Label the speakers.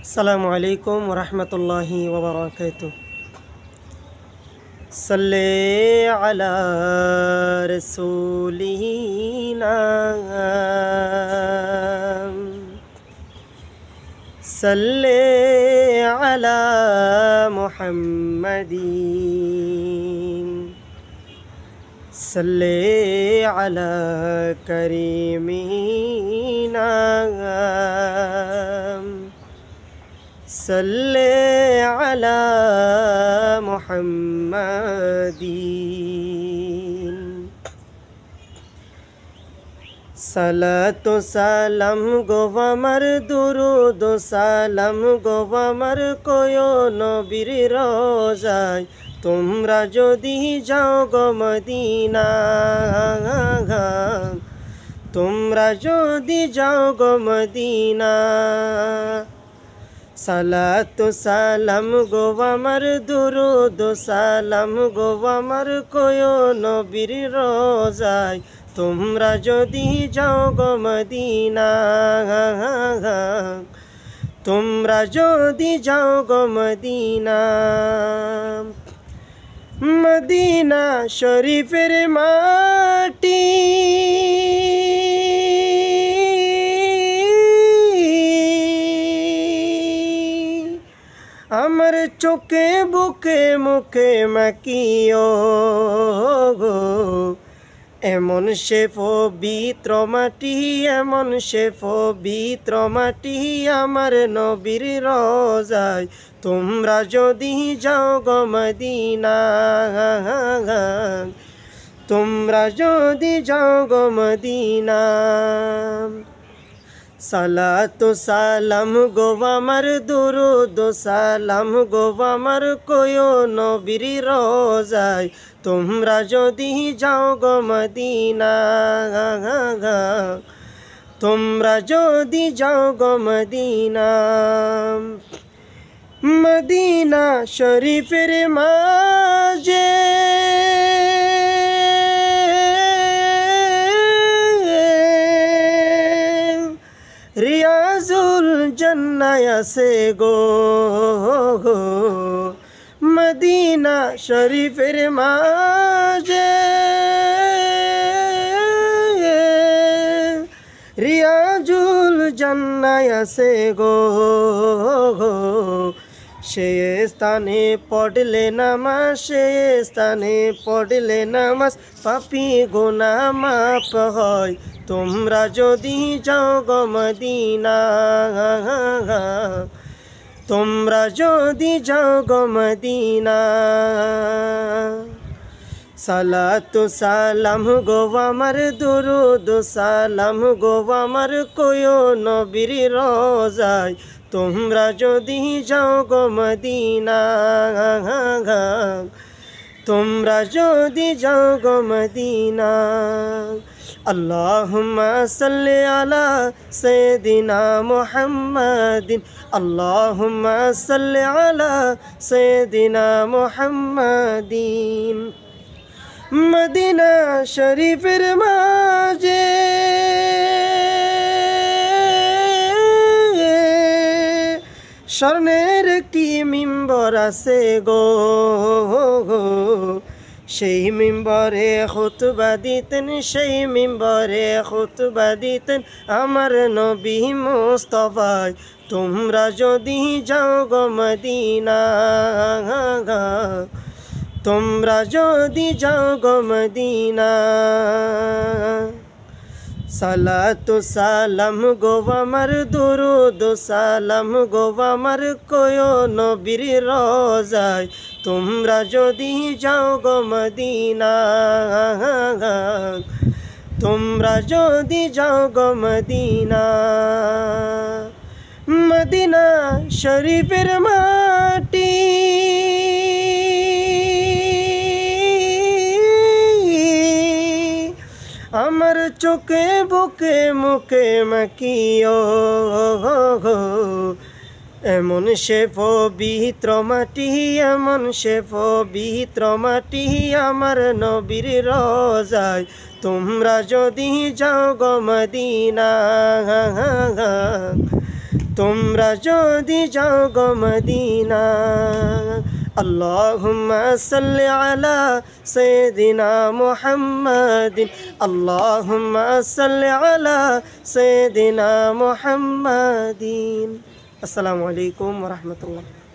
Speaker 1: আসসালামু আলাইকুম ওরহমতুল্লাহি ওবরাকাতুহু। সাল্লি আলা রাসূলিনা সাল্লি আলা মুহাম্মাদিন সাল্লি আলা করিমিনা সাল্লি আলা মুহাম্মাদিন। সালাতু সালাম গো আমার দুরুদ সালাম গো আমার কোয় নবীর রোজায়, তোমরা যদি যাও গো মদিনা, তোমরা যদি যাও গো মদিনা। সালাতু সালাম গো আমার দুরুদ সালাম গো আমার কোয় নবীর রোজায়, তোমরা যদি যাও গো মদিনা, তোমরা যদি যাও গো মদিনা। মদিনা শরীফের মাটি আমার চোখে বুকে মুখে মাকিও গো, এমন সে পবিত্র মাটি, এমন সে পবিত্র মাটি আমার নবীর রোজায়, তোমরা যদি যাও গো মদিনা, তোমরা যদি যাও গো মদিনা। সালাতু সালাম গো আমার দুরুদ সালাম গো আমার কোয় নবীর রোজায়, তোমরা যদি যাও গো মদিনা, তোমরা যদি যাও গো মদিনা। মদিনা শরীফের মাঝে রিয়াজুল জান্নায় আছে গো, মদিনা শরীফের মাঝে রিয়াজুল জান্নায় আছে গো, সে স্থানে পড়লে নামাজ, সে স্থানে পড়লে নামাজ পাপী গুনাহ মাফ হয়, তোমরা যদি যাও গো মদিনা, তোমরা যদি যাও গো মদিনা। সালাতু সালাম গো আমার দুরুদ সালাম গো আমার কোয় নবীর রোজায়, তোমরা যদি যাও গো মদিনা, তোমরা যদি যাও গো মদিনা। আল্লাহুম্মা সাল্লি আলা সাইয়্যিদিনা মুহাম্মাদিন, আল্লাহুম্মা সাল্লি আলা সাইয়্যিদিনা মুহাম্মাদিন। মদিনা শরীফের মাঝে স্বর্ণের একটি মিম্বর আছে গো, সেই মিম্বরে খুতবা দিতেন, সেই মিম্বরে খুতবা দিতেন আমার নবী মুস্তাফায়, তোমরা যদি যাও গো মদিনা, তোমরা যদি যাও গো মদিনা। সালাতু সালাম গো আমার দুরুদ সালাম গো আমার কোয় নবীর রোজায়, তোমরা যদি যাও গো মদিনা, তোমরা যদি যাও গো মদিনা। মদিনা শরীফের মাটি আমার চোখে বুকে মুখে মাকিও গো, এমন সে পবিত্র মাটি, এমন সে পবিত্র মাটি আমার নবীর রোজায়, তোমরা যদি যাও গো মদিনা, তোমরা যদি যাও গো মদিনা। আল্লাহুম্মা সাল্লি আলা সাইয়্যিদিনা মুহাম্মাদিন, আল্লাহুম্মা সাল্লি আলা সাইয়্যিদিনা মুহাম্মাদিন। আসসালামু আলাইকুম ওয়া রাহমাতুল্লাহ।